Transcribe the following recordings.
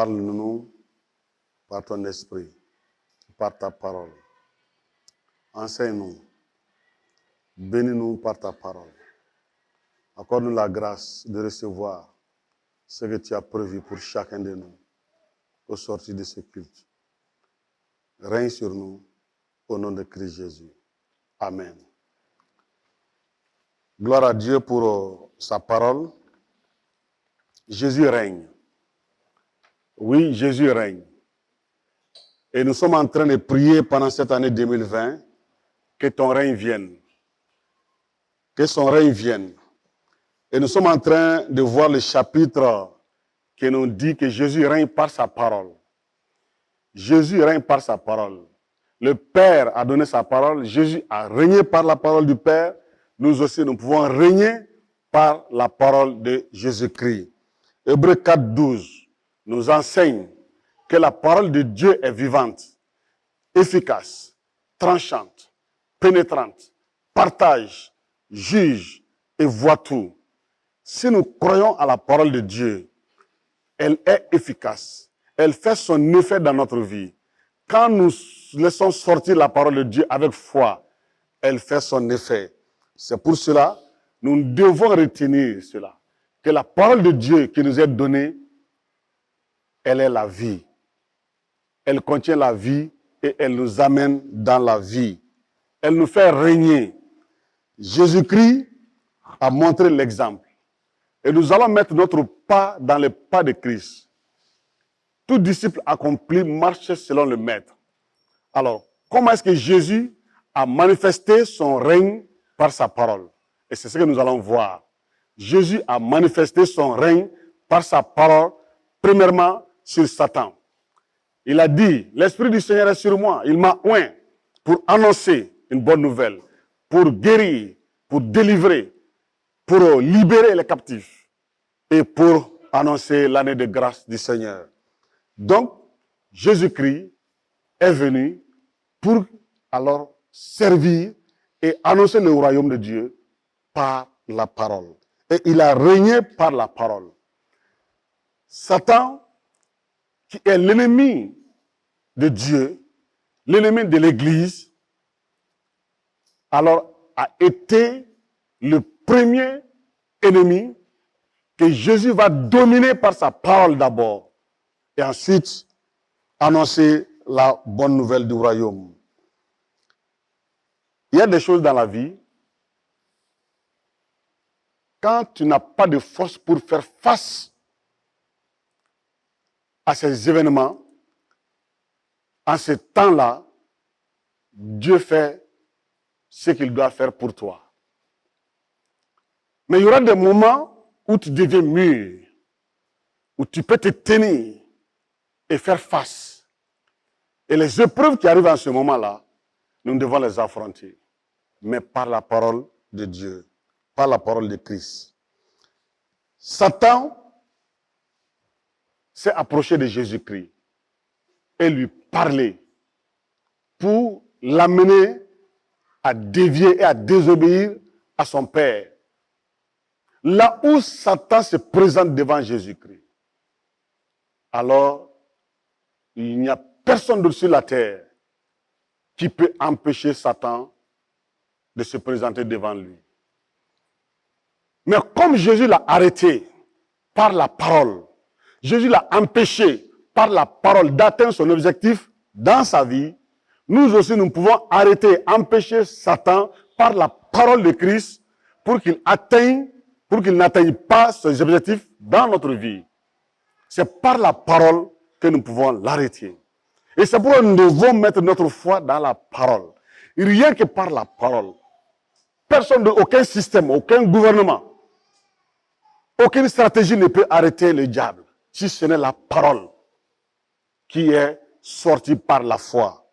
Parle-nous par ton esprit, par ta parole. Enseigne-nous. Bénis-nous par ta parole. Accorde-nous la grâce de recevoir ce que tu as prévu pour chacun de nous au sortir de ce culte. Règne sur nous au nom de Christ Jésus. Amen. Gloire à Dieu pour sa parole. Jésus règne. Oui, Jésus règne. Et nous sommes en train de prier pendant cette année 2020 que ton règne vienne. Que son règne vienne. Et nous sommes en train de voir le chapitre qui nous dit que Jésus règne par sa parole. Jésus règne par sa parole. Le Père a donné sa parole. Jésus a régné par la parole du Père. Nous aussi, nous pouvons régner par la parole de Jésus-Christ. Hébreux 4, 12 nous enseigne que la parole de Dieu est vivante, efficace, tranchante, pénétrante, partage, juge et voit tout. Si nous croyons à la parole de Dieu, elle est efficace. Elle fait son effet dans notre vie. Quand nous laissons sortir la parole de Dieu avec foi, elle fait son effet. C'est pour cela, nous devons retenir cela. Que la parole de Dieu qui nous est donnée, elle est la vie. Elle contient la vie et elle nous amène dans la vie. Elle nous fait régner. Jésus-Christ a montré l'exemple. Et nous allons mettre notre pas dans les pas de Christ. Tout disciple accompli marche selon le Maître. Alors, comment est-ce que Jésus a manifesté son règne par sa parole? Et c'est ce que nous allons voir. Jésus a manifesté son règne par sa parole, premièrement sur Satan. Il a dit, l'Esprit du Seigneur est sur moi. Il m'a oint pour annoncer une bonne nouvelle, pour guérir, pour délivrer, pour libérer les captifs et pour annoncer l'année de grâce du Seigneur. Donc, Jésus-Christ est venu pour alors servir et annoncer le royaume de Dieu par la parole. Et il a régné par la parole. Satan, qui est l'ennemi de Dieu, l'ennemi de l'Église, alors a été le premier ennemi que Jésus va dominer par sa parole d'abord et ensuite annoncer la bonne nouvelle du royaume. Il y a des choses dans la vie, quand tu n'as pas de force pour faire face à ces événements, en ce temps-là, Dieu fait ce qu'il doit faire pour toi. Mais il y aura des moments où tu deviens mûr, où tu peux te tenir et faire face. Et les épreuves qui arrivent en ce moment-là, nous devons les affronter. Mais par la parole de Dieu, par la parole de Christ. Satan s'est approché de Jésus-Christ et lui parler pour l'amener à dévier et à désobéir à son Père. Là où Satan se présente devant Jésus-Christ, alors il n'y a personne d'autre sur la terre qui peut empêcher Satan de se présenter devant lui. Mais comme Jésus l'a arrêté par la parole, Jésus l'a empêché par la parole d'atteindre son objectif dans sa vie, nous aussi nous pouvons arrêter, empêcher Satan par la parole de Christ pour qu'il n'atteigne pas ses objectifs dans notre vie. C'est par la parole que nous pouvons l'arrêter. Et c'est pourquoi nous devons mettre notre foi dans la parole. Rien que par la parole. Personne, aucun système, aucun gouvernement, aucune stratégie ne peut arrêter le diable, si ce n'est la parole qui est sortie par la foi.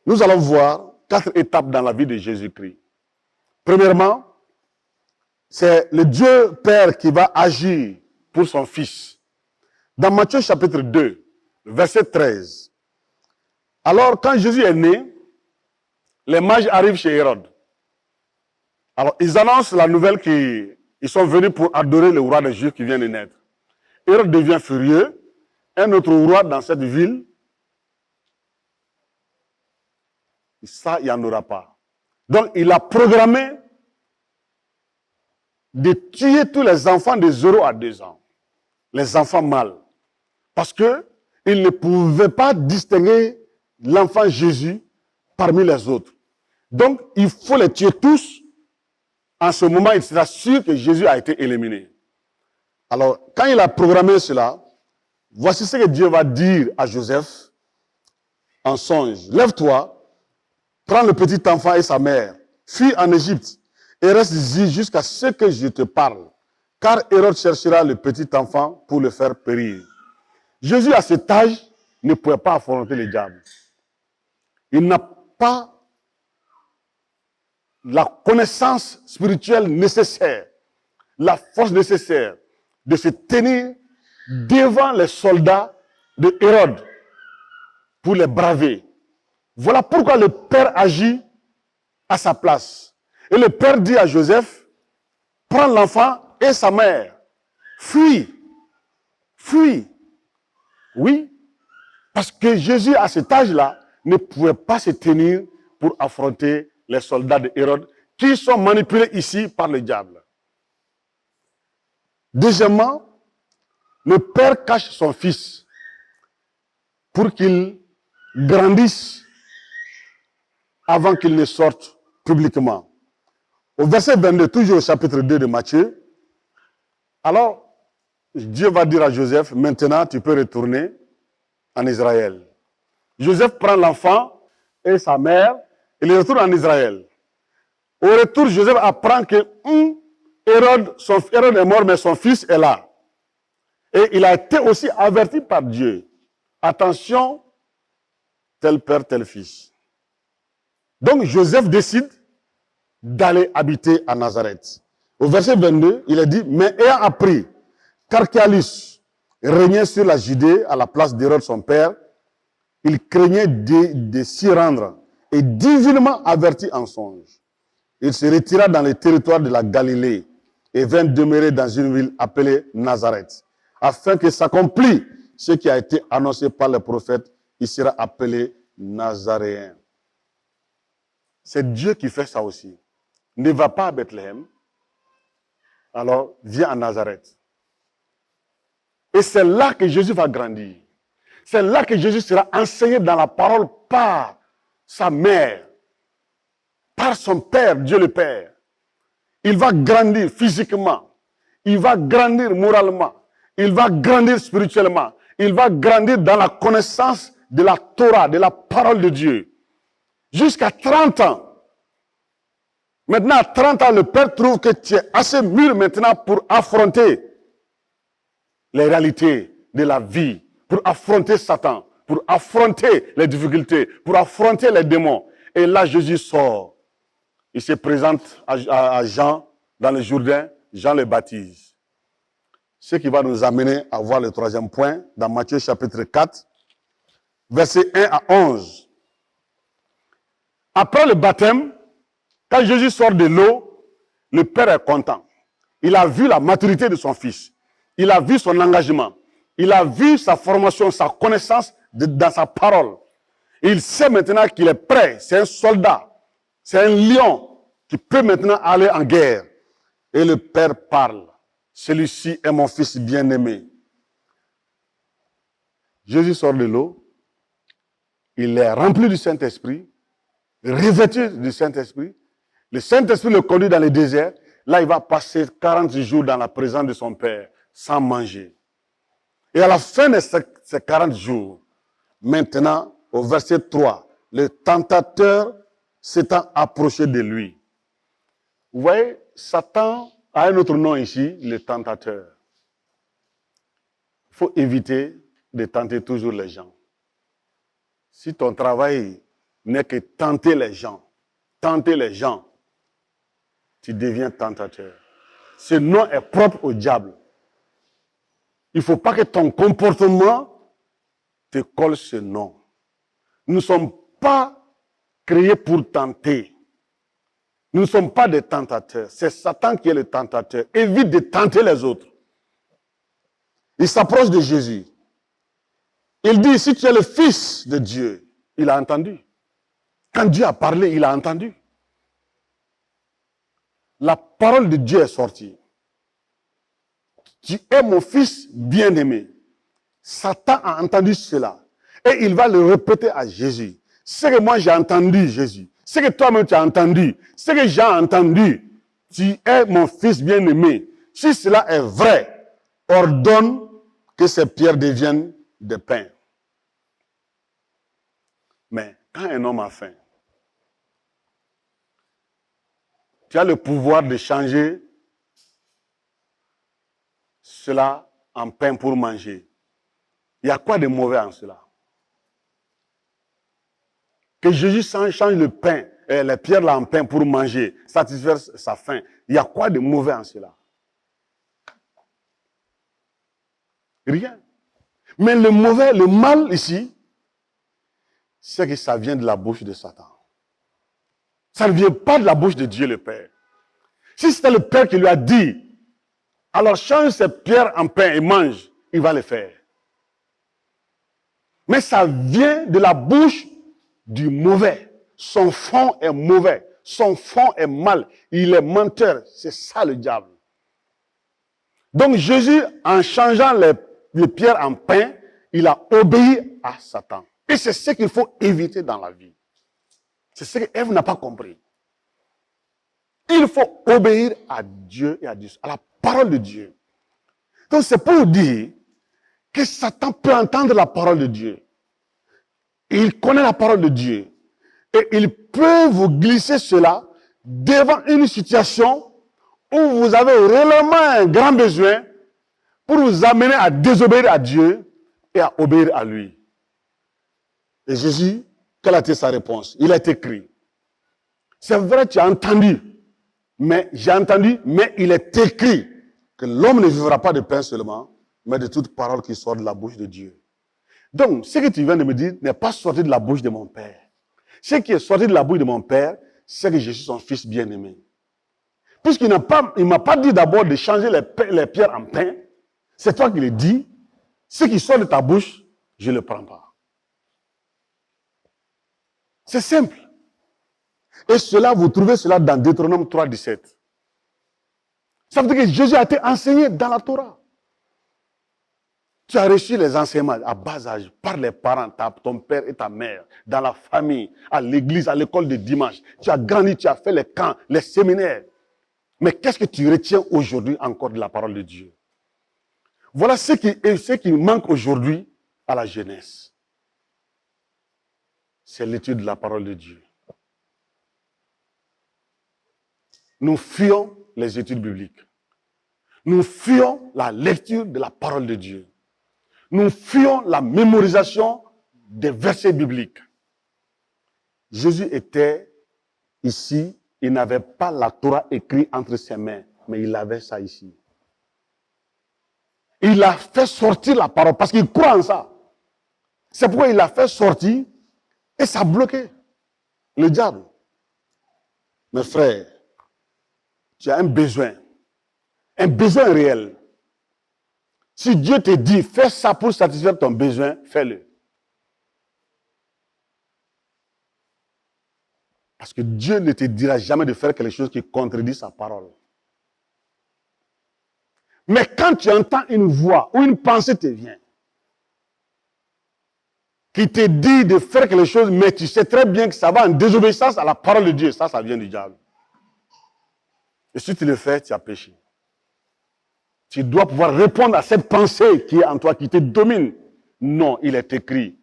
Nous allons voir 4 étapes dans la vie de Jésus-Christ. Premièrement, c'est le Dieu Père qui va agir pour son Fils. Dans Matthieu chapitre 2, verset 13. Alors, quand Jésus est né, les mages arrivent chez Hérode. Alors, ils annoncent la nouvelle qu'ils sont venus pour adorer le roi des Juifs qui vient de naître. Hérode devient furieux un autre roi dans cette ville, ça, il n'y en aura pas. Donc, il a programmé de tuer tous les enfants de 0 à 2 ans, les enfants mâles, parce qu'il ne pouvait pas distinguer l'enfant Jésus parmi les autres. Donc, il faut les tuer tous. En ce moment, il sera sûr que Jésus a été éliminé. Alors, quand il a programmé cela, voici ce que Dieu va dire à Joseph en songe. Lève-toi, prends le petit enfant et sa mère, fuis en Égypte et reste ici jusqu'à ce que je te parle. Car Hérode cherchera le petit enfant pour le faire périr. Jésus, à cet âge, ne pouvait pas affronter le diable. Il n'a pas la connaissance spirituelle nécessaire, la force nécessaire de se tenir devant les soldats de Hérode pour les braver. Voilà pourquoi le Père agit à sa place. Et le Père dit à Joseph, prends l'enfant et sa mère, fuis, fuis. Oui, parce que Jésus, à cet âge-là, ne pouvait pas se tenir pour affronter les soldats de Hérode qui sont manipulés ici par le diable. Deuxièmement, le Père cache son Fils pour qu'il grandisse avant qu'il ne sorte publiquement. Au verset 22, toujours au chapitre 2 de Matthieu, alors Dieu va dire à Joseph, maintenant tu peux retourner en Israël. Joseph prend l'enfant et sa mère et il retourne en Israël. Au retour, Joseph apprend que Hérode est mort, mais son fils est là. Et il a été aussi averti par Dieu. Attention, tel père, tel fils. Donc Joseph décide d'aller habiter à Nazareth. Au verset 22, il est dit, mais ayant appris qu'Archélaus régnait sur la Judée à la place d'Hérode son père, il craignait de s'y rendre et divinement averti en songe. Il se retira dans les territoires de la Galilée et vint demeurer dans une ville appelée Nazareth, afin que s'accomplisse ce qui a été annoncé par les prophètes, il sera appelé Nazaréen. C'est Dieu qui fait ça aussi. Ne va pas à Bethléem, alors viens à Nazareth. Et c'est là que Jésus va grandir. C'est là que Jésus sera enseigné dans la parole par sa mère, par son Père, Dieu le Père. Il va grandir physiquement, il va grandir moralement, il va grandir spirituellement, il va grandir dans la connaissance de la Torah, de la parole de Dieu. Jusqu'à 30 ans. Maintenant, à 30 ans, le Père trouve que tu es assez mûr maintenant pour affronter les réalités de la vie, pour affronter Satan, pour affronter les difficultés, pour affronter les démons. Et là, Jésus sort. Il se présente à Jean dans le Jourdain, Jean le baptise. Ce qui va nous amener à voir le troisième point dans Matthieu chapitre 4, versets 1 à 11. Après le baptême, quand Jésus sort de l'eau, le Père est content. Il a vu la maturité de son fils. Il a vu son engagement. Il a vu sa formation, sa connaissance dans sa parole. Il sait maintenant qu'il est prêt. C'est un soldat. C'est un lion qui peut maintenant aller en guerre. Et le Père parle. Celui-ci est mon fils bien-aimé. Jésus sort de l'eau. Il est rempli du Saint-Esprit, revêtu du Saint-Esprit. Le Saint-Esprit le conduit dans le désert. Là, il va passer 40 jours dans la présence de son Père, sans manger. Et à la fin de ces 40 jours, maintenant, au verset 3, le tentateur s'étant approché de lui. Vous voyez, Satan a un autre nom ici, le tentateur. Il faut éviter de tenter toujours les gens. Si ton travail n'est que tenter les gens, tu deviens tentateur. Ce nom est propre au diable. Il ne faut pas que ton comportement te colle ce nom. Nous ne sommes pas créés pour tenter. Nous ne sommes pas des tentateurs. C'est Satan qui est le tentateur. Évite de tenter les autres. Il s'approche de Jésus. Il dit, si tu es le Fils de Dieu, il a entendu. Quand Dieu a parlé, il a entendu. La parole de Dieu est sortie. Tu es mon Fils bien-aimé. Satan a entendu cela. Et il va le répéter à Jésus. Ce que moi j'ai entendu, Jésus. Ce que toi-même tu as entendu. Ce que j'ai entendu. Tu es mon Fils bien-aimé. Si cela est vrai, ordonne que ces pierres deviennent des pains. Mais quand un homme a faim, tu as le pouvoir de changer cela en pain pour manger. Il y a quoi de mauvais en cela? Que Jésus change le pain, les pierres là en pain pour manger, satisfaire sa faim. Il y a quoi de mauvais en cela? Rien. Mais le mauvais, le mal ici, c'est que ça vient de la bouche de Satan. Ça ne vient pas de la bouche de Dieu le Père. Si c'était le Père qui lui a dit, alors change ces pierres en pain et mange, il va le faire. Mais ça vient de la bouche du mauvais. Son fond est mauvais. Son fond est mal. Il est menteur. C'est ça le diable. Donc Jésus, en changeant les pierres en pain, il a obéi à Satan. Et c'est ce qu'il faut éviter dans la vie. C'est ce qu'Ève n'a pas compris. Il faut obéir à Dieu et à Dieu, à la parole de Dieu. Donc c'est pour dire que Satan peut entendre la parole de Dieu. Il connaît la parole de Dieu. Et il peut vous glisser cela devant une situation où vous avez réellement un grand besoin pour vous amener à désobéir à Dieu et à obéir à lui. Et Jésus, quelle a été sa réponse? Il a été écrit. C'est vrai, tu as entendu, mais j'ai entendu, mais il est écrit que l'homme ne vivra pas de pain seulement, mais de toute parole qui sort de la bouche de Dieu. Donc, ce que tu viens de me dire n'est pas sorti de la bouche de mon Père. Ce qui est sorti de la bouche de mon Père, c'est que je suis son fils bien-aimé. Puisqu'il ne m'a pas dit d'abord de changer les pierres en pain, c'est toi qui le dis. Ce qui sort de ta bouche, je ne le prends pas. C'est simple. Et cela, vous trouvez cela dans Deutéronome 3, 17. Ça veut dire que Jésus a été enseigné dans la Torah. Tu as reçu les enseignements à bas âge par les parents, ton père et ta mère, dans la famille, à l'église, à l'école de dimanche. Tu as grandi, tu as fait les camps, les séminaires. Mais qu'est-ce que tu retiens aujourd'hui encore de la parole de Dieu? Voilà ce qui manque aujourd'hui à la jeunesse. C'est l'étude de la parole de Dieu. Nous fuyons les études bibliques. Nous fuyons la lecture de la parole de Dieu. Nous fuyons la mémorisation des versets bibliques. Jésus était ici, il n'avait pas la Torah écrite entre ses mains, mais il avait ça ici. Il a fait sortir la parole parce qu'il croit en ça. C'est pourquoi il l'a fait sortir et ça a bloqué le diable. Mes frères, tu as un besoin réel. Si Dieu te dit, fais ça pour satisfaire ton besoin, fais-le. Parce que Dieu ne te dira jamais de faire quelque chose qui contredit sa parole. Mais quand tu entends une voix ou une pensée te vient, qui te dit de faire quelque chose, mais tu sais très bien que ça va en désobéissance à la parole de Dieu, ça vient du diable. Et si tu le fais, tu as péché. Tu dois pouvoir répondre à cette pensée qui est en toi, qui te domine. Non, il est écrit.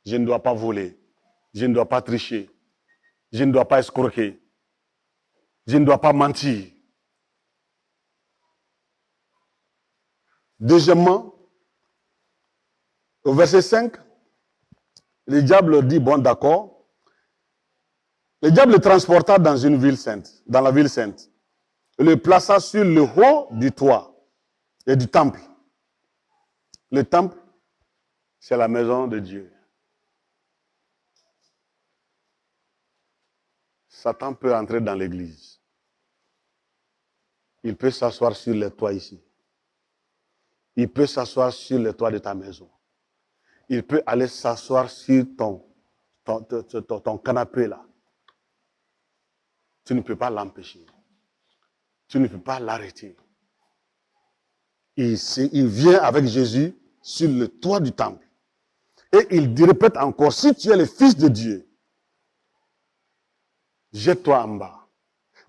Je ne dois pas voler. Je ne dois pas tricher. Je ne dois pas escroquer. Je ne dois pas mentir. Deuxièmement, au verset 5, le diable leur dit, bon d'accord. Le diable le transporta dans une ville sainte, dans la ville sainte. Il le plaça sur le haut du toit et du temple. Le temple, c'est la maison de Dieu. Satan peut entrer dans l'église. Il peut s'asseoir sur les toits ici. Il peut s'asseoir sur les toits de ta maison. il peut aller s'asseoir sur ton canapé là. Tu ne peux pas l'empêcher. Tu ne peux pas l'arrêter. Il vient avec Jésus sur le toit du temple. Et il répète encore, si tu es le Fils de Dieu, jette-toi en bas.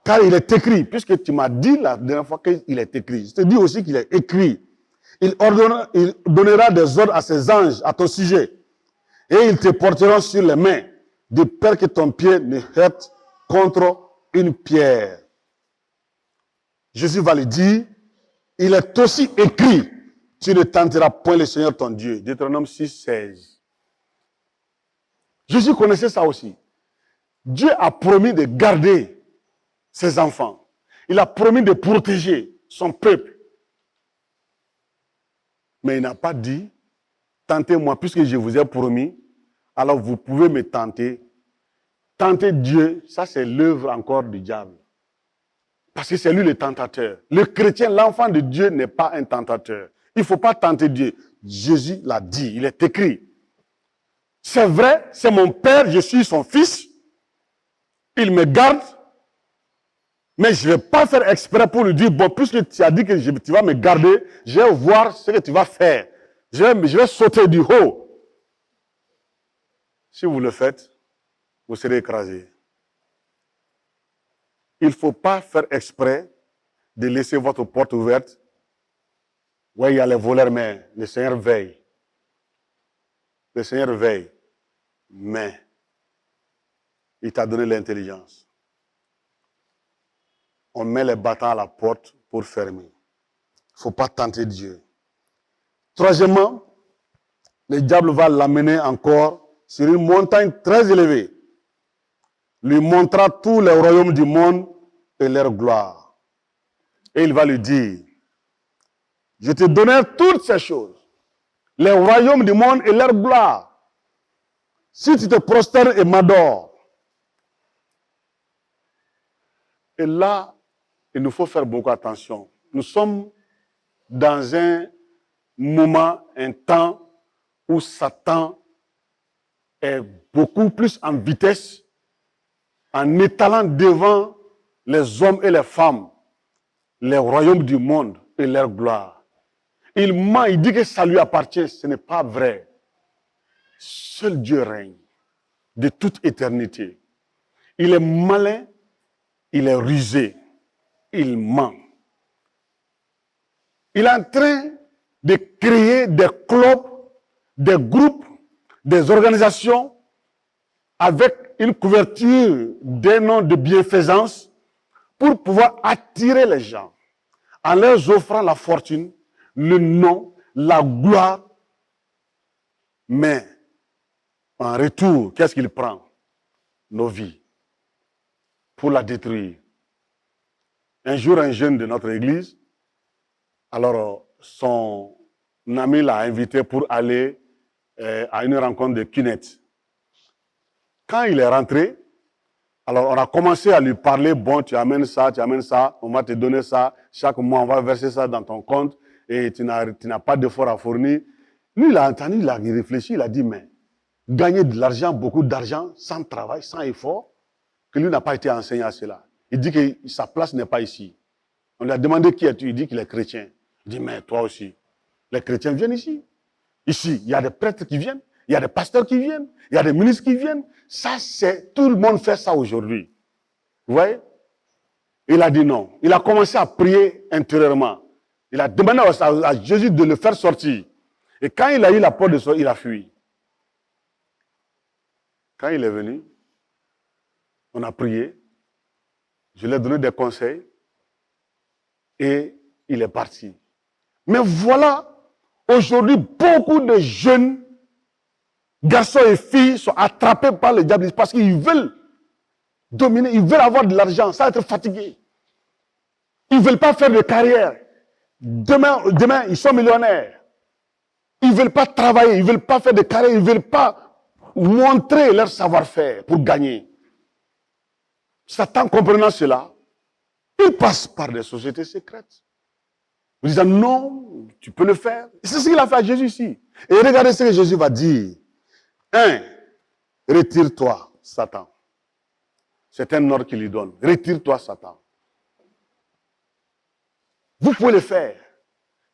Car il est écrit, puisque tu m'as dit la dernière fois qu'il est écrit, je te dis aussi qu'il est écrit. Il donnera des ordres à ses anges à ton sujet. Et ils te porteront sur les mains, de peur que ton pied ne heurte contre une pierre. Jésus va lui dire, il est aussi écrit, tu ne tenteras point le Seigneur ton Dieu. Deutéronome 6, 16. Jésus connaissait ça aussi. Dieu a promis de garder ses enfants. Il a promis de protéger son peuple. Mais il n'a pas dit, tentez-moi, puisque je vous ai promis, alors vous pouvez me tenter. Tenter Dieu, ça c'est l'œuvre encore du diable. Parce que c'est lui le tentateur. Le chrétien, l'enfant de Dieu n'est pas un tentateur. Il ne faut pas tenter Dieu. Jésus l'a dit, il est écrit. C'est vrai, c'est mon père, je suis son fils. Il me garde. Mais je ne vais pas faire exprès pour lui dire, bon, puisque tu as dit que tu vas me garder, je vais voir ce que tu vas faire. Je vais sauter du haut. Si vous le faites, vous serez écrasé. Il ne faut pas faire exprès de laisser votre porte ouverte. Oui, il y a les voleurs, mais le Seigneur veille. Le Seigneur veille. Mais il t'a donné l'intelligence. On met les bâtons à la porte pour fermer. Il ne faut pas tenter Dieu. Troisièmement, le diable va l'amener encore sur une montagne très élevée. Lui montrera tous les royaumes du monde et leur gloire. Et il va lui dire, je te donnerai toutes ces choses, les royaumes du monde et leur gloire. Si tu te prosternes et m'adores. Et là, il nous faut faire beaucoup attention. Nous sommes dans un moment, un temps où Satan est beaucoup plus en vitesse, en étalant devant les hommes et les femmes, les royaumes du monde et leur gloire. Il ment, il dit que ça lui appartient, ce n'est pas vrai. Seul Dieu règne de toute éternité. Il est malin, il est rusé, il ment. Il est en train de créer des clubs, des groupes, des organisations avec une couverture d'un nom de bienfaisance pour pouvoir attirer les gens en leur offrant la fortune, le nom, la gloire. Mais en retour, qu'est-ce qu'il prend? Nos vies pour la détruire. Un jour, un jeune de notre église, alors son ami l'a invité pour aller à une rencontre de Kinet. Quand il est rentré, alors on a commencé à lui parler, bon, tu amènes ça, on va te donner ça, chaque mois on va verser ça dans ton compte et tu n'as pas d'effort à fournir. Lui, il a entendu, il a réfléchi, il a dit, mais gagner de l'argent, beaucoup d'argent, sans travail, sans effort, que lui n'a pas été enseigné à cela. Il dit que sa place n'est pas ici. On lui a demandé qui es-tu, il dit qu'il est chrétien. Il dit, mais toi aussi, les chrétiens viennent ici. Ici, il y a des prêtres qui viennent, il y a des pasteurs qui viennent, il y a des ministres qui viennent. Ça, c'est, tout le monde fait ça aujourd'hui. Vous voyez? Il a dit non. Il a commencé à prier intérieurement. Il a demandé à Jésus de le faire sortir. Et quand il a eu la porte de sortir, il a fui. Quand il est venu, on a prié. Je lui ai donné des conseils. Et il est parti. Mais voilà, aujourd'hui, beaucoup de jeunes garçons et filles sont attrapés par le diable parce qu'ils veulent dominer, ils veulent avoir de l'argent sans être fatigués. Ils ne veulent pas faire de carrière. Demain, ils sont millionnaires. Ils ne veulent pas travailler, ils ne veulent pas faire de carrière, ils ne veulent pas montrer leur savoir-faire pour gagner. Satan, comprenant cela, il passe par des sociétés secrètes. Vous disant non, tu peux le faire. C'est ce qu'il a fait à Jésus ici. Et regardez ce que Jésus va dire. 1. Retire-toi, Satan. C'est un ordre qu'il lui donne. Retire-toi, Satan. Vous pouvez le faire.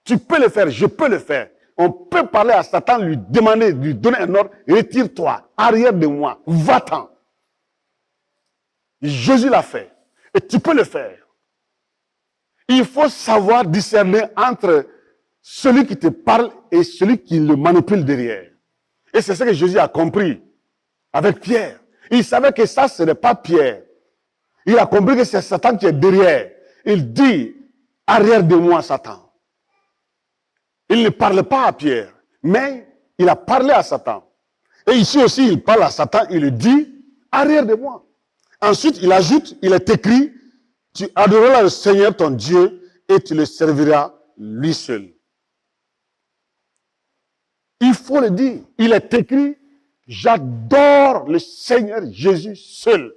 Tu peux le faire, je peux le faire. On peut parler à Satan, lui demander, lui donner un ordre. Retire-toi, arrière de moi, va-t'en. Jésus l'a fait. Et tu peux le faire. Il faut savoir discerner entre celui qui te parle et celui qui le manipule derrière. Et c'est ce que Jésus a compris avec Pierre. Il savait que ça, ce n'est pas Pierre. Il a compris que c'est Satan qui est derrière. Il dit, arrière de moi, Satan. Il ne parle pas à Pierre, mais il a parlé à Satan. Et ici aussi, il parle à Satan, il lui dit, arrière de moi. Ensuite, il ajoute, il est écrit, tu adoreras le Seigneur ton Dieu et tu le serviras lui seul. Il faut le dire, il est écrit, j'adore le Seigneur Jésus seul.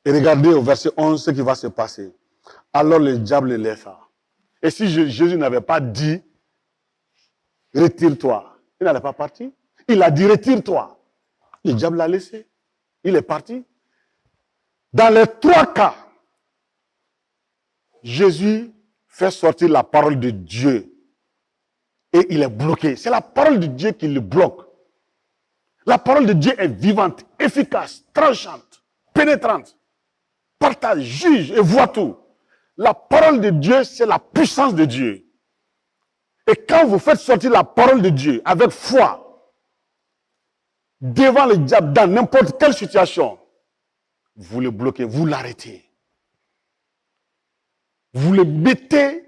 Et regardez au verset 11 ce qui va se passer. Alors le diable le laissa. Et si Jésus n'avait pas dit, retire-toi, il n'allait pas partir. Il a dit, retire-toi. Le diable l'a laissé. Il est parti. Dans les 3 cas, Jésus fait sortir la parole de Dieu. Et il est bloqué. C'est la parole de Dieu qui le bloque. La parole de Dieu est vivante, efficace, tranchante, pénétrante. Partage, juge et voit tout. La parole de Dieu, c'est la puissance de Dieu. Et quand vous faites sortir la parole de Dieu avec foi, devant le diable, dans n'importe quelle situation, vous le bloquez, vous l'arrêtez. Vous le mettez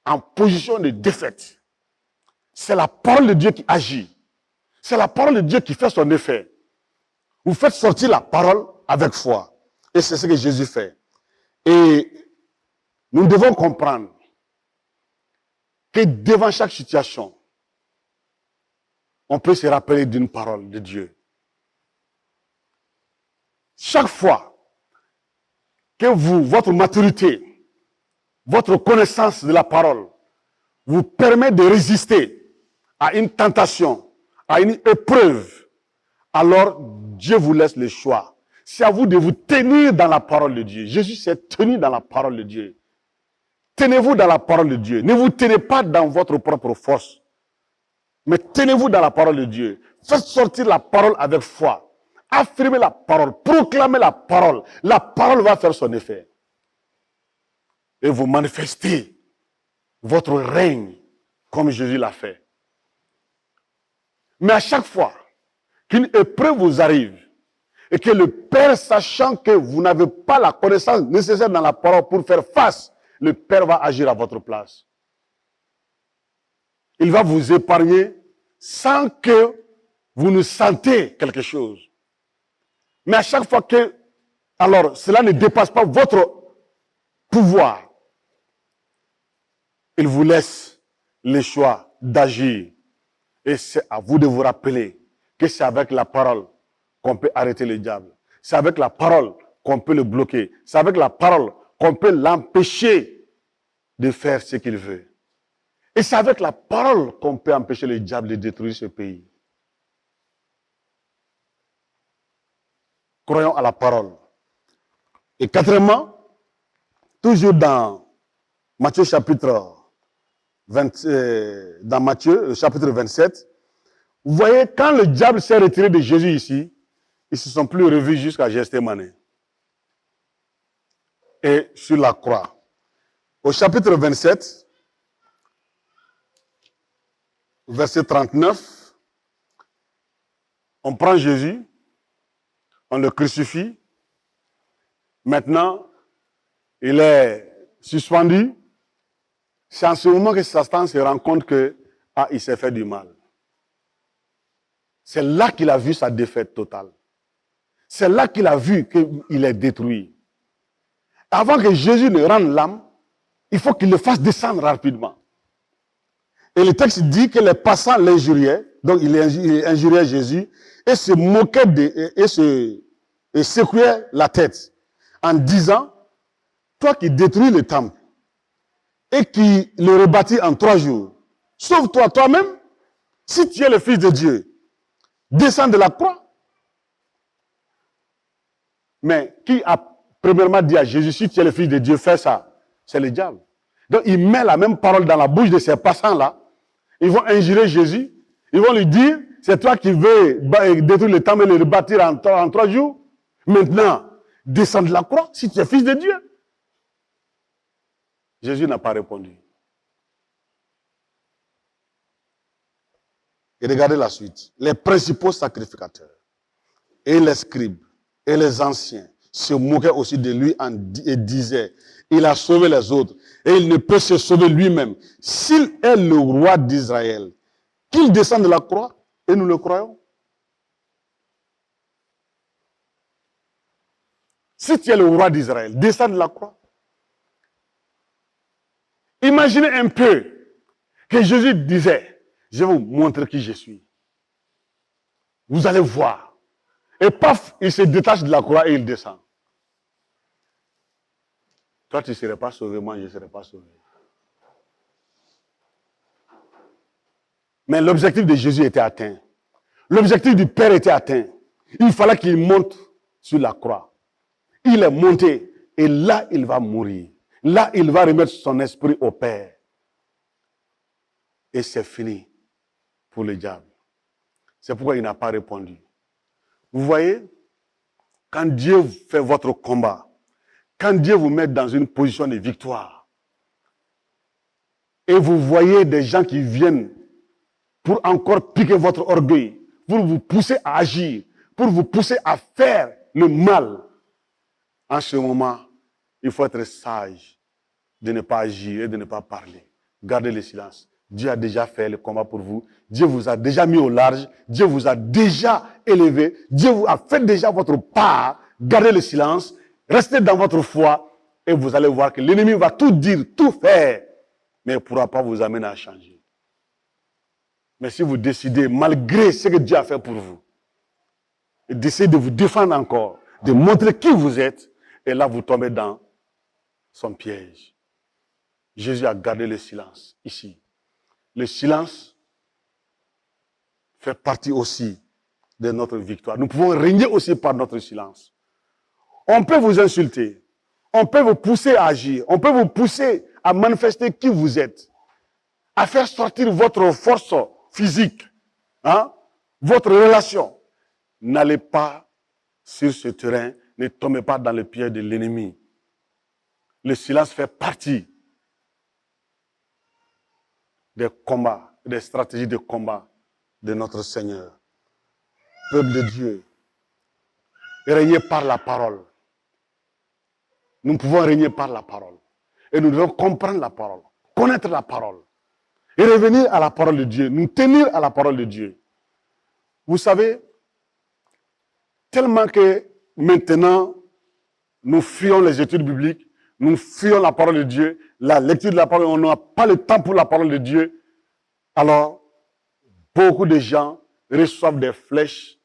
en position de défaite. C'est la parole de Dieu qui agit. C'est la parole de Dieu qui fait son effet. Vous faites sortir la parole avec foi. Et c'est ce que Jésus fait. Et nous devons comprendre que devant chaque situation, on peut se rappeler d'une parole de Dieu. Chaque fois que votre maturité, votre connaissance de la parole vous permet de résister à une tentation, à une épreuve, alors Dieu vous laisse le choix. C'est à vous de vous tenir dans la parole de Dieu. Jésus s'est tenu dans la parole de Dieu. Tenez-vous dans la parole de Dieu. Ne vous tenez pas dans votre propre force. Mais tenez-vous dans la parole de Dieu. Faites sortir la parole avec foi. Affirmez la parole. Proclamez la parole. La parole va faire son effet. Et vous manifestez votre règne comme Jésus l'a fait. Mais à chaque fois qu'une épreuve vous arrive et que le Père, sachant que vous n'avez pas la connaissance nécessaire dans la parole pour faire face, le Père va agir à votre place. Il va vous épargner sans que vous ne sentez quelque chose. Mais à chaque fois que, alors, cela ne dépasse pas votre pouvoir, il vous laisse le choix d'agir. Et c'est à vous de vous rappeler que c'est avec la parole qu'on peut arrêter le diable. C'est avec la parole qu'on peut le bloquer. C'est avec la parole qu'on peut l'empêcher de faire ce qu'il veut. Et c'est avec la parole qu'on peut empêcher le diable de détruire ce pays. Croyons à la parole. Et quatrièmement, toujours dans Matthieu chapitre 27, vous voyez, quand le diable s'est retiré de Jésus ici, ils ne se sont plus revus jusqu'à Gethsémane. Et sur la croix. Au chapitre 27, verset 39, on prend Jésus, on le crucifie. Maintenant, il est suspendu. C'est en ce moment que Satan se rend compte que il s'est fait du mal. C'est là qu'il a vu sa défaite totale. C'est là qu'il a vu qu'il est détruit. Avant que Jésus ne rende l'âme, il faut qu'il le fasse descendre rapidement. Et le texte dit que les passants l'injuriaient, donc il injuriait Jésus, et se moquait et secouait la tête en disant, toi qui détruis le temple et qui le rebâtit en 3 jours. Sauve-toi toi-même, si tu es le Fils de Dieu. Descends de la croix. Mais qui a premièrement dit à Jésus, si tu es le Fils de Dieu, fais ça? C'est le diable. Donc il met la même parole dans la bouche de ces passants-là. Ils vont injurer Jésus. Ils vont lui dire, c'est toi qui veux détruire le temple et le rebâtir en 3 jours. Maintenant, descends de la croix si tu es Fils de Dieu. Jésus n'a pas répondu. Et regardez la suite. Les principaux sacrificateurs et les scribes et les anciens se moquaient aussi de lui et disaient, il a sauvé les autres et il ne peut se sauver lui-même. S'il est le roi d'Israël, qu'il descende de la croix et nous le croyons. Si tu es le roi d'Israël, descends de la croix. Imaginez un peu que Jésus disait, je vais vous montrer qui je suis. Vous allez voir. Et paf, il se détache de la croix et il descend. Toi, tu ne serais pas sauvé, moi, je ne serais pas sauvé. Mais l'objectif de Jésus était atteint. L'objectif du Père était atteint. Il fallait qu'il monte sur la croix. Il est monté et là, il va mourir. Là, il va remettre son esprit au Père. Et c'est fini pour le diable. C'est pourquoi il n'a pas répondu. Vous voyez, quand Dieu fait votre combat, quand Dieu vous met dans une position de victoire, et vous voyez des gens qui viennent pour encore piquer votre orgueil, pour vous pousser à agir, pour vous pousser à faire le mal, en ce moment, il faut être sage de ne pas agir et de ne pas parler. Gardez le silence. Dieu a déjà fait le combat pour vous. Dieu vous a déjà mis au large. Dieu vous a déjà élevé. Dieu vous a fait déjà votre part. Gardez le silence. Restez dans votre foi et vous allez voir que l'ennemi va tout dire, tout faire, mais il ne pourra pas vous amener à changer. Mais si vous décidez, malgré ce que Dieu a fait pour vous, d'essayer de vous défendre encore, de montrer qui vous êtes, et là vous tombez dans son piège. Jésus a gardé le silence ici. Le silence fait partie aussi de notre victoire. Nous pouvons régner aussi par notre silence. On peut vous insulter, on peut vous pousser à agir, on peut vous pousser à manifester qui vous êtes, à faire sortir votre force physique, votre relation. N'allez pas sur ce terrain, ne tombez pas dans le piège de l'ennemi. Le silence fait partie des combats, des stratégies de combat de notre Seigneur. Peuple de Dieu, régnez par la parole. Nous pouvons régner par la parole. Et nous devons comprendre la parole, connaître la parole. Et revenir à la parole de Dieu, nous tenir à la parole de Dieu. Vous savez, tellement que maintenant, nous fuyons les études bibliques, nous fuyons la parole de Dieu, la lecture de la parole, on n'a pas le temps pour la parole de Dieu. Alors, beaucoup de gens reçoivent des flèches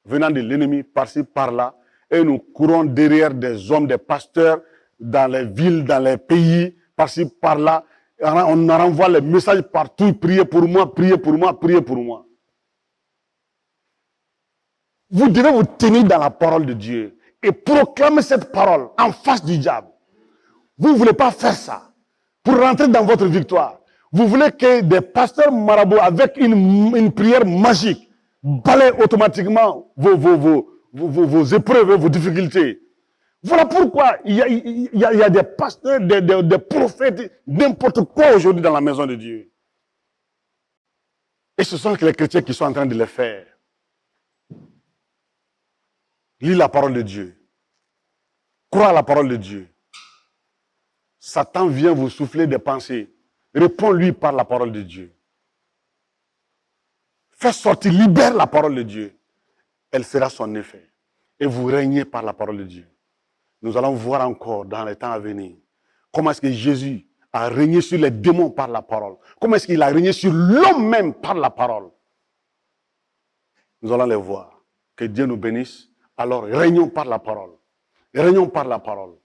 venant de l'ennemi par-ci, par-là, et nous courons derrière des hommes, des pasteurs, dans les villes, dans les pays, par-ci, par-là. On renvoie les messages partout, priez pour moi, priez pour moi, priez pour moi. Vous devez vous tenir dans la parole de Dieu et proclamer cette parole en face du diable. Vous ne voulez pas faire ça pour rentrer dans votre victoire. Vous voulez que des pasteurs marabouts avec une prière magique balayent automatiquement vos épreuves, vos difficultés. Voilà pourquoi il y a des pasteurs, des prophètes, n'importe quoi aujourd'hui dans la maison de Dieu. Et ce sont les chrétiens qui sont en train de le faire. Lis la parole de Dieu. Crois à la parole de Dieu. Satan vient vous souffler des pensées. Réponds-lui par la parole de Dieu. Fais sortir, libère la parole de Dieu. Elle fera son effet. Et vous régnez par la parole de Dieu. Nous allons voir encore dans les temps à venir comment est-ce que Jésus a régné sur les démons par la parole. Comment est-ce qu'il a régné sur l'homme même par la parole. Nous allons les voir. Que Dieu nous bénisse. Alors régnons par la parole. Régnons par la parole.